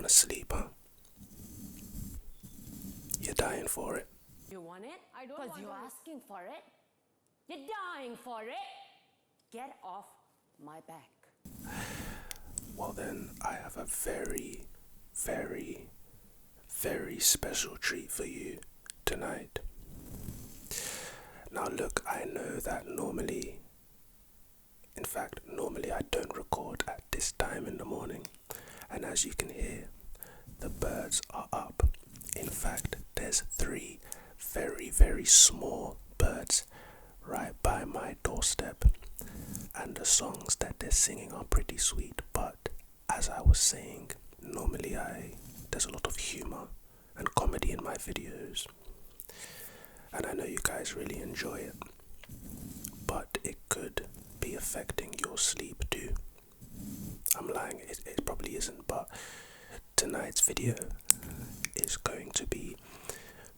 want to sleep, huh? You're dying for it. You want it? I don't want it. Because you're asking for it. You're dying for it. Get off my back. Well then, I have a very, very, very special treat for you tonight. Now look, I know that normally I don't record at this time in the morning, and as you can hear, the birds are up. In fact, there's 3 very, very small birds right by my doorstep, and the songs that they're singing are pretty sweet. But as I was saying, normally there's a lot of humor and comedy in my videos, and I know you guys really enjoy it, but it could be affecting your sleep too. I'm lying, it probably isn't, but tonight's video is going to be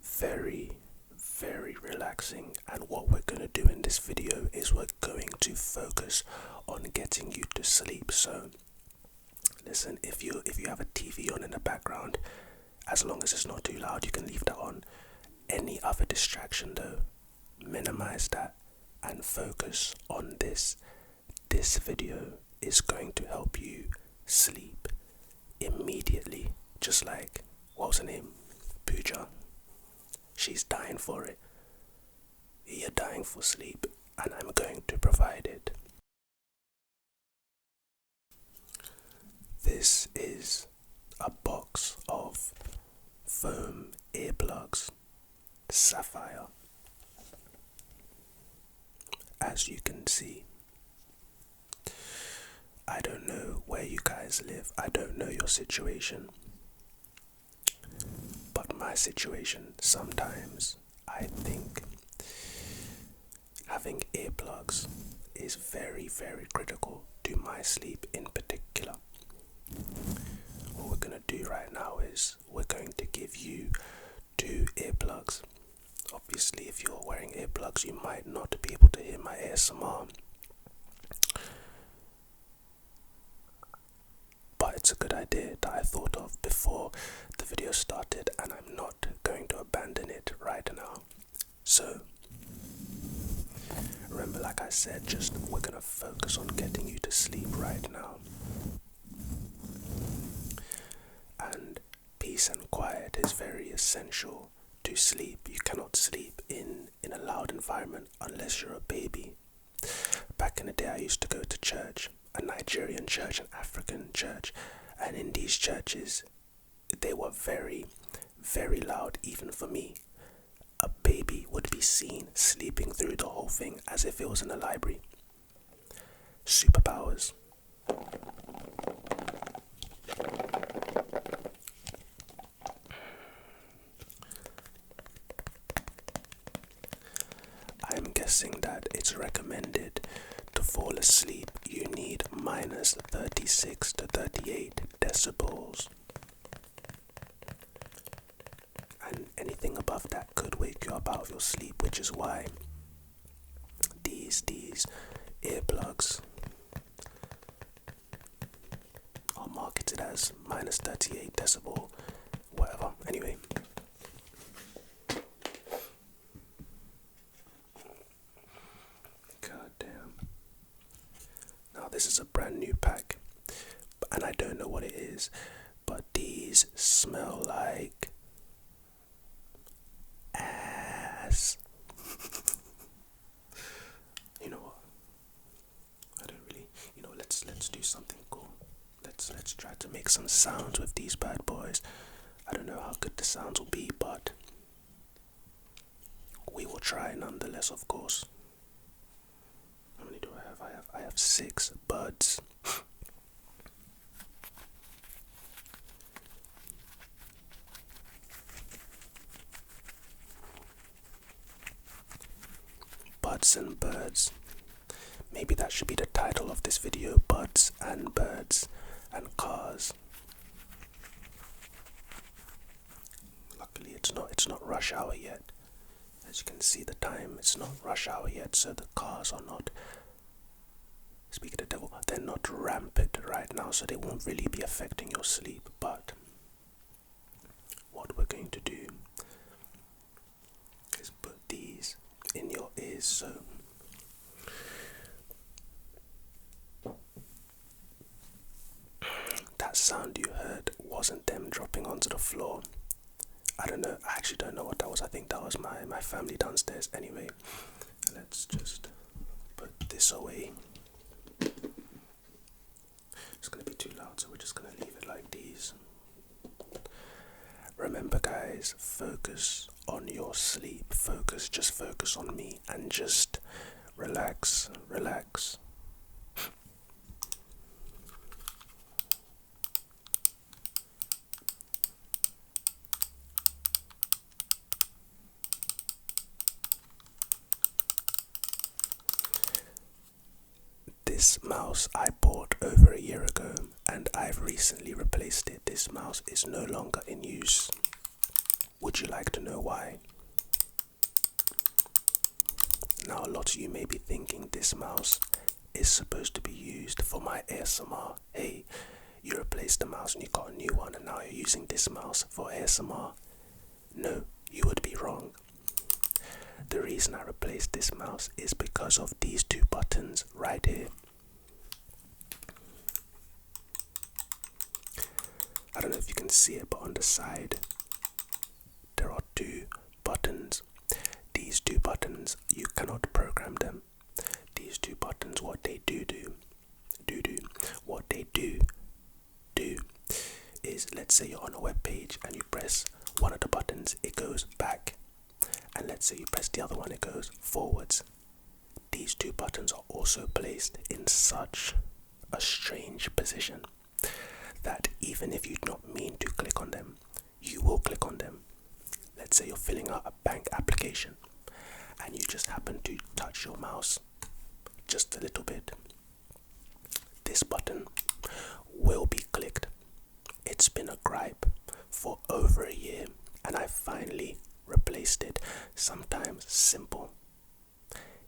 very, very relaxing, and what we're going to do in this video is we're going to focus on getting you to sleep. So listen, if you have a TV on in the background, as long as it's not too loud, you can leave that on. Any other distraction though, minimize that and focus on this. This video is going to help you sleep immediately, just like, what was her name? Pooja. She's dying for it. You're dying for sleep, and I'm going to provide it. This is a box of foam earplugs, sapphire. As you can see, I don't know where you guys live, I don't know your situation, but my situation, sometimes I think having earplugs is very, very critical to my sleep in particular. What we're going to do right now is we're going to give you 2 earplugs. Obviously, if you're wearing earplugs, you might not be able to hear my ASMR, but it's a good idea that I thought of before the video started, and I'm not going to abandon it right now. So remember, like I said, we're gonna focus on getting you to sleep right now. And peace and quiet is very essential to sleep. You cannot sleep in a loud environment unless you're a baby. Back in the day, I used to go to church, a Nigerian church, an African church, and in these churches, they were very, very loud, even for me. A baby would be seen sleeping through the whole thing as if it was in a library. Superpowers. I'm guessing that it's recommended to fall asleep you need minus 36 to 38 decibels. And anything above that could wake you up out of your sleep, which is why these earplugs are marketed as minus 38 decibel, whatever. Anyway. God damn. Now this is a brand new pack, and I don't know what it is, but these smell like ass. You know what? I don't really. Let's do something cool. Let's try to make some sounds with these bad boys. I don't know how good the sounds will be, but we will try nonetheless, of course. How many do I have? I have 6 buds. Buds and birds. Maybe that should be the title of this video. Buds and birds and cars. Luckily it's not rush hour yet. As you can see, the time, it's not rush hour yet, so the cars are not, speak of the devil, they're not rampant right now, so they won't really be affecting your sleep. But going to do is put these in your ears. So that sound you heard wasn't them dropping onto the floor. I don't know, I actually don't know what that was. I think that was my family downstairs. Anyway, let's just put this away. It's going to be too loud, so we're just going to leave it like these. Remember guys, focus on your sleep. Just focus on me and just relax. This mouse I bought over a year ago and I've recently replaced it. This mouse is no longer in use. Would you like to know why? Now a lot of you may be thinking this mouse is supposed to be used for my ASMR. Hey, you replaced the mouse and you got a new one and now you're using this mouse for ASMR. No, you would be wrong. The reason I replaced this mouse is because of these two buttons right here. I don't know if you can see it, but on the side there are two buttons. These two buttons, you cannot program them. These two buttons, what they do is, let's say you're on a web page and you press one of the buttons, it goes back. And let's say you press the other one, it goes forwards. These two buttons are also placed in such a strange position that even if you do not mean to click on them, you will click on them. Let's say you're filling out a bank application and you just happen to touch your mouse just a little bit. This button will be clicked. It's been a gripe for over a year and I finally replaced it. Sometimes simple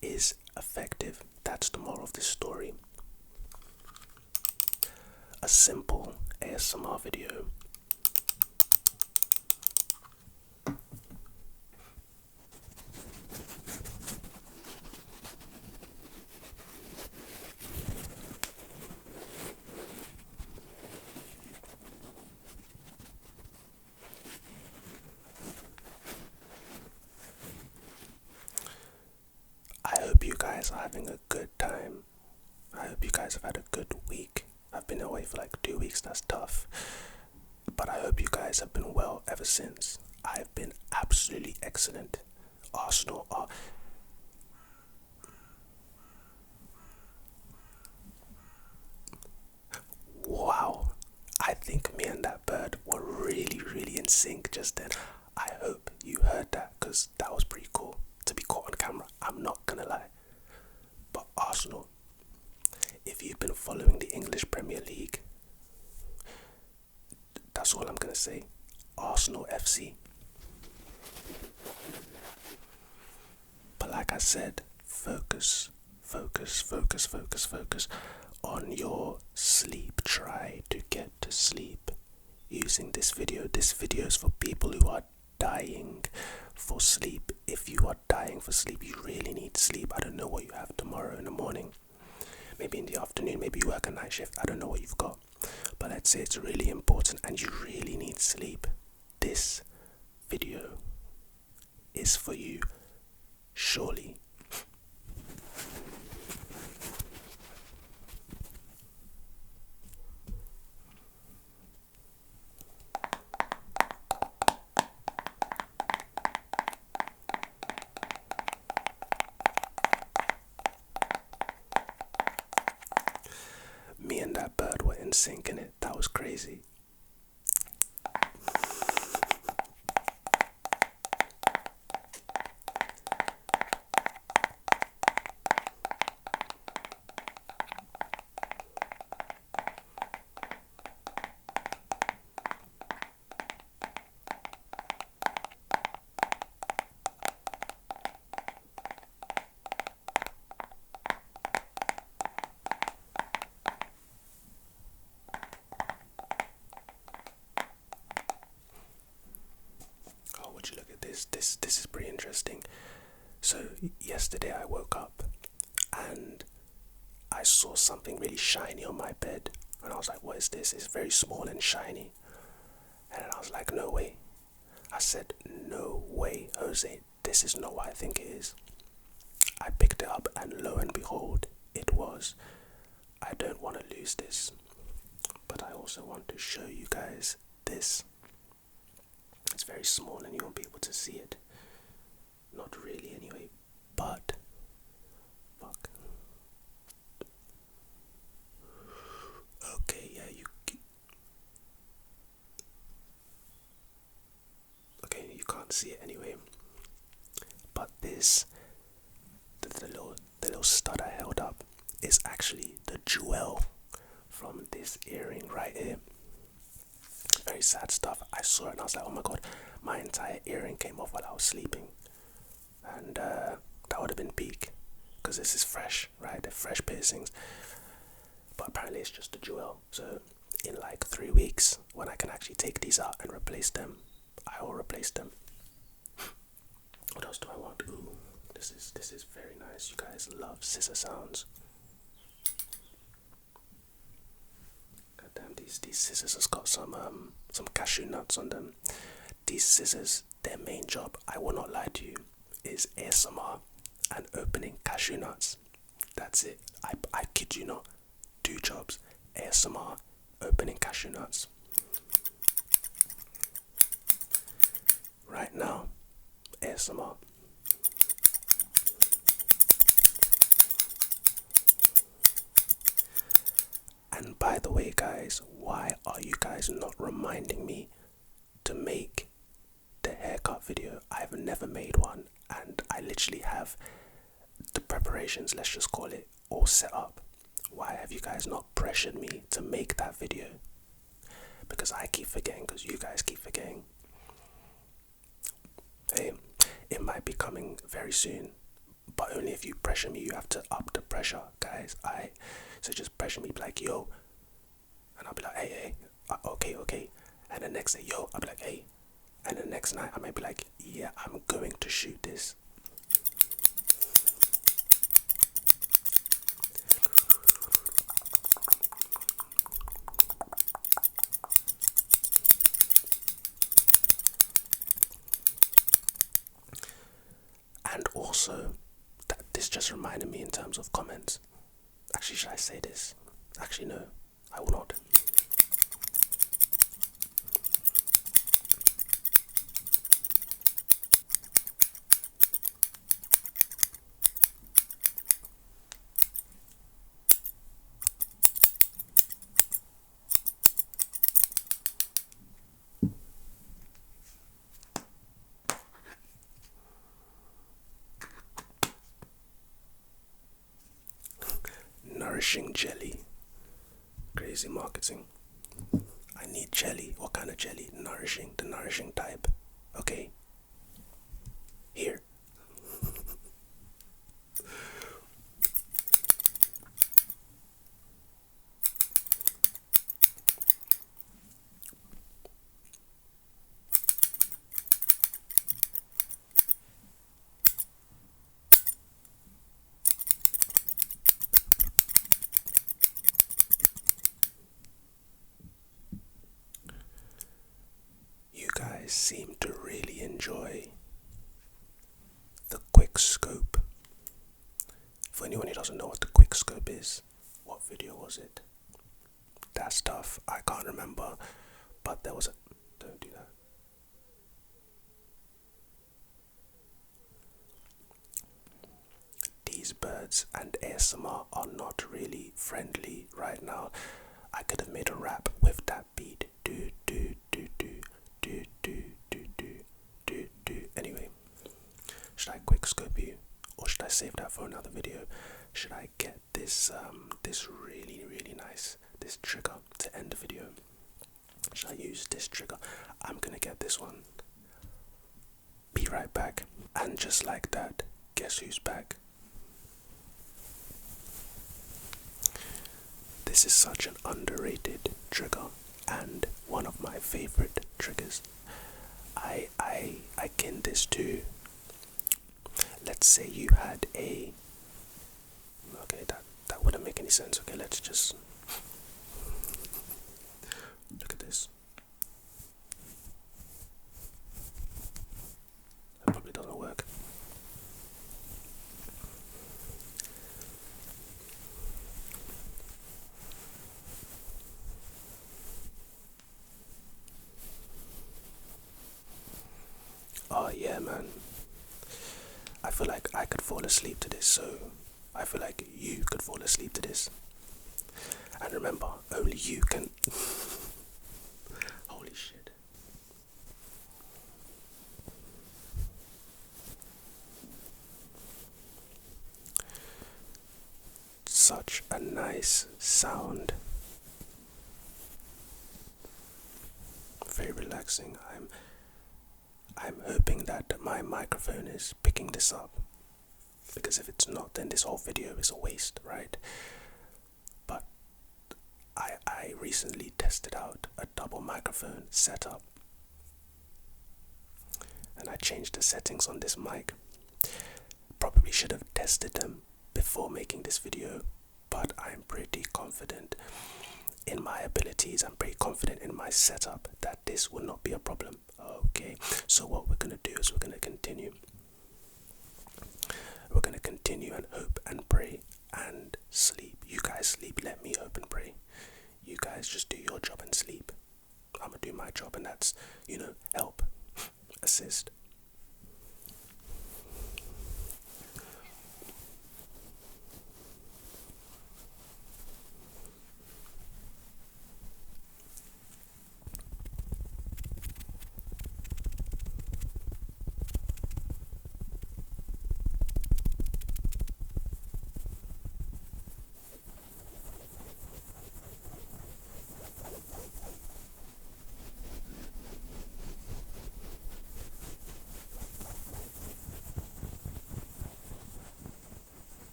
is effective. That's the moral of this story. A simple ASMR video. I hope you guys are having a good time. I hope you guys have had a good week. I've been away for like 2 weeks, that's tough. But I hope you guys have been well ever since. I've been absolutely excellent. Arsenal are... Wow. I think me and that bird were really in sync just then. I hope you heard that because that was pretty cool to be caught on camera. I'm not gonna lie. But Arsenal, if you've been following the English Premier League, that's all I'm gonna say. Arsenal FC. But like I said, focus on your sleep. Try to get to sleep using this video. This video is for people who are dying for sleep. If you are dying for sleep, you really need sleep. I don't know what you have tomorrow in the morning. Maybe in the afternoon, maybe you work a night shift. I don't know what you've got. But let's say it's really important and you really need sleep. This video is for you, surely. Me and that bird were in sync in it. That was crazy. yesterday I woke up and I saw something really shiny on my bed, and I was like, what is this? It's very small and shiny. And I was like, no way. I said, no way, Jose, this is not what I think it is. I picked it up and lo and behold, it was. I don't want to lose this, but I also want to show you guys this. It's very small and you won't be able to see it. Not really anyway, but fuck. Okay, yeah, okay, you can't see it anyway. But this, the little stud I held up is actually the jewel from this earring right here. Very sad stuff. I saw it and I was like, oh my god, my entire earring came off while I was sleeping. And that would have been peak, because this is fresh, right? They're fresh piercings. But apparently it's just a jewel. So in like 3 weeks, when I can actually take these out and replace them, I will replace them. What else do I want? Ooh, this is very nice. You guys love scissor sounds. God damn, these scissors has got some cashew nuts on them. These scissors, their main job, I will not lie to you, is ASMR and opening cashew nuts. That's it. I kid you not. 2 jobs: ASMR, opening cashew nuts. Right now, ASMR. And by the way, guys, why are you guys not reminding me to make the haircut video? I've never made one, and I literally have the preparations, let's just call it, all set up. Why have you guys not pressured me to make that video? Because I keep forgetting, because you guys keep forgetting. Hey, it might be coming very soon, but only if you pressure me. You have to up the pressure, guys. So just pressure me, be like, yo, and I'll be like, hey, okay, and the next day, yo, I'll be like, hey, and the next night I might be like, yeah, I'm going to shoot this. And also, this just reminded me in terms of comments. Actually, should I say this? Actually, no, I will not. Nourishing jelly. Crazy marketing. I need jelly. What kind of jelly? Nourishing. The nourishing type. Okay. Here. Seem to really enjoy the quick scope. For anyone who doesn't know what the quick scope is, what video was it? That stuff, I can't remember, but there was a... Don't do that. These birds and ASMR are not really friendly right now. I could have made a rap with that beat. Do do do do do do do do do do. Anyway, should I quick scope you, or should I save that for another video? Should I get this this really nice this trigger to end the video? Should I use this trigger? I'm gonna get this one. Be right back. And just like that, guess who's back? This is such an underrated trigger and one of my favorite triggers. I akin this to let's say you had a, okay, that wouldn't make any sense. Okay, let's just look at this. That probably doesn't work. Oh yeah, man. I feel like I could fall asleep to this, so I feel like you could fall asleep to this. And remember, only you can. Holy shit. Such a nice sound. Very relaxing. I'm hoping that my microphone is picking this up, because if it's not, then this whole video is a waste, right? But I recently tested out a double microphone setup, and I changed the settings on this mic. Probably should have tested them before making this video, but I'm pretty confident in my abilities. I'm pretty confident in my setup that this will not be a problem. Okay, so what we're gonna do is we're gonna continue and hope and pray and sleep. You guys sleep, let me hope and pray. You guys just do your job and sleep. I'm gonna do my job, and that's, help, assist.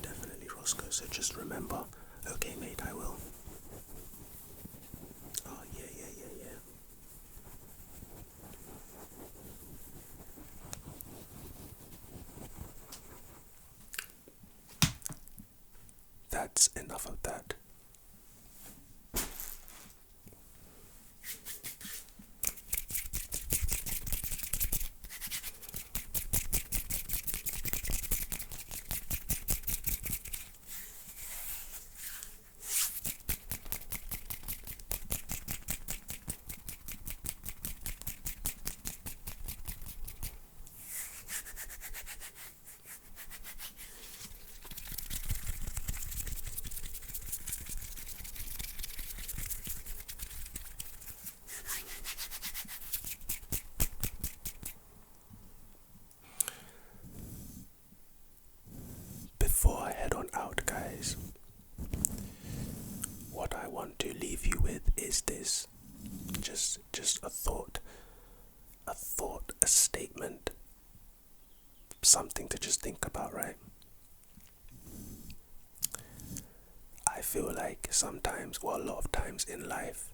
Definitely, Roscoe. So just remember, okay, mate, I will. Oh, yeah. That's enough of that. Before I head on out, guys, what I want to leave you with is this. Just a thought, a statement, something to just think about, right? I feel like sometimes, well, a lot of times in life,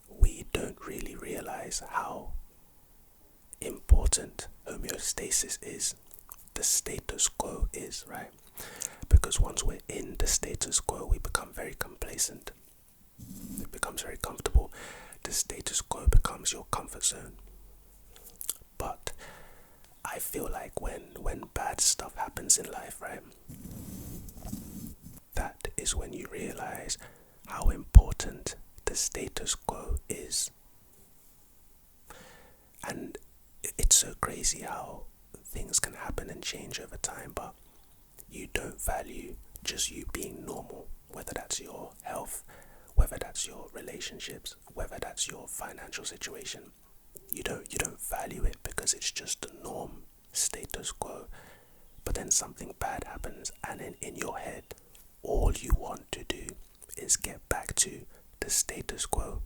we don't really realize how important homeostasis is, the status quo is, right? Because once we're in the status quo, we become very complacent. It becomes very comfortable. The status quo becomes your comfort zone. But I feel like when bad stuff happens in life, right, that is when you realize how important the status quo is. And it's so crazy how things can happen and change over time, but you don't value just you being normal, whether that's your health, whether that's your relationships, whether that's your financial situation. You don't value it because it's just the norm, status quo. But then something bad happens, and then in your head, all you want to do is get back to the status quo.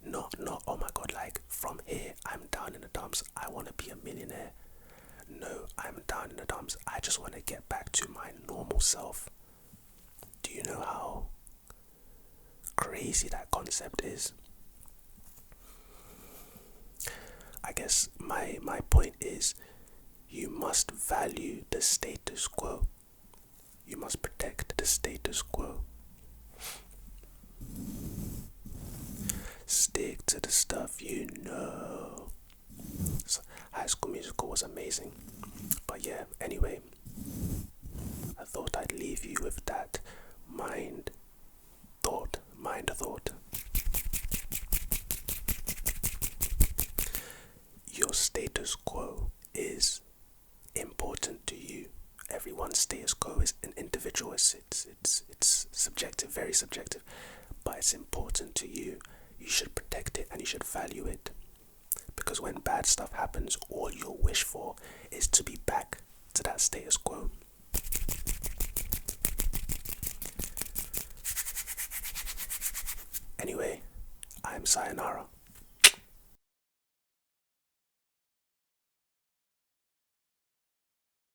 Not, oh my god, like from here, I'm down in the dumps, I want to be a millionaire. No, I'm down in the dumps, I just want to get back to my normal self. Do you know how crazy that concept is? I guess my point is, you must value the status quo. You must protect the status quo. Stick to the stuff you know. So, High School Musical was amazing. But yeah, anyway, I thought I'd leave you with that mind thought. Your status quo is important to you. Everyone's status quo is an individual. It's subjective, very subjective, but it's important to you. You should protect it and you should value it, because when bad stuff happens, all you'll wish for is to be back to that status quo. Anyway, I'm Sayonara.